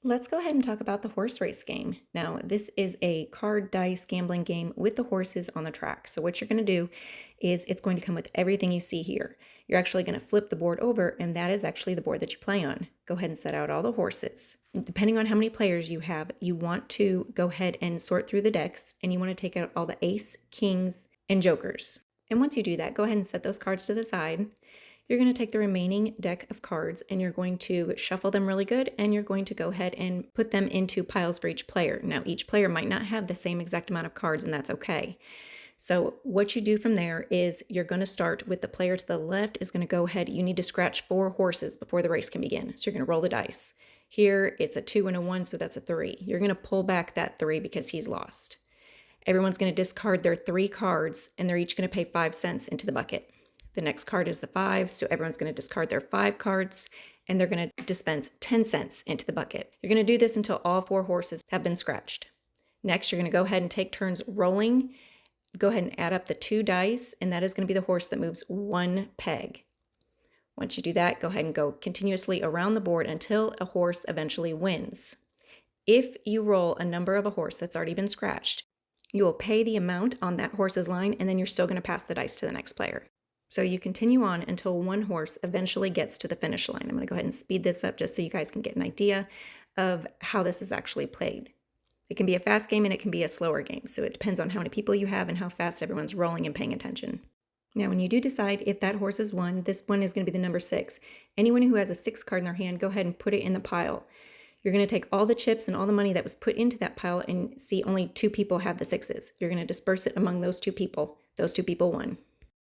Let's go ahead and talk about the horse race game. Now, this is a card dice gambling game with the horses on the track. So what you're going to do is it's going to come with everything you see here. You're actually going to flip the board over, and that is actually the board that you play on. Go ahead and set out all the horses. Depending on how many players you have, you want to go ahead and sort through the decks, and you want to take out all the ace, kings, and jokers. And once you do that, go ahead and set those cards to the side. You're going to take the remaining deck of cards and you're going to shuffle them really good, and you're going to go ahead and put them into piles for each player. Now, each player might not have the same exact amount of cards, and that's okay. So what you do from there is you're going to start with the player to the left is going to go ahead. You need to scratch 4 horses before the race can begin. So you're going to roll the dice. Here it's a 2 and a 1, so that's a 3. You're going to pull back that 3 because he's lost. Everyone's going to discard their 3 cards, and they're each going to pay 5 cents into the bucket. The next card is the 5, so everyone's going to discard their 5 cards, and they're going to dispense 10 cents into the bucket. You're going to do this until all 4 horses have been scratched. Next, you're going to go ahead and take turns rolling. Go ahead and add up the 2 dice, and that is going to be the horse that moves 1 peg. Once you do that, go ahead and go continuously around the board until a horse eventually wins. If you roll a number of a horse that's already been scratched, you will pay the amount on that horse's line, and then you're still going to pass the dice to the next player. So you continue on until one horse eventually gets to the finish line. I'm going to go ahead and speed this up just so you guys can get an idea of how this is actually played. It can be a fast game and it can be a slower game, so it depends on how many people you have and how fast everyone's rolling and paying attention. Now, when you do decide if that horse has won, this one is going to be the number 6. Anyone who has a 6 card in their hand, go ahead and put it in the pile. You're going to take all the chips and all the money that was put into that pile and see only 2 people have the 6s. You're going to disperse it among those 2 people. Those 2 people won.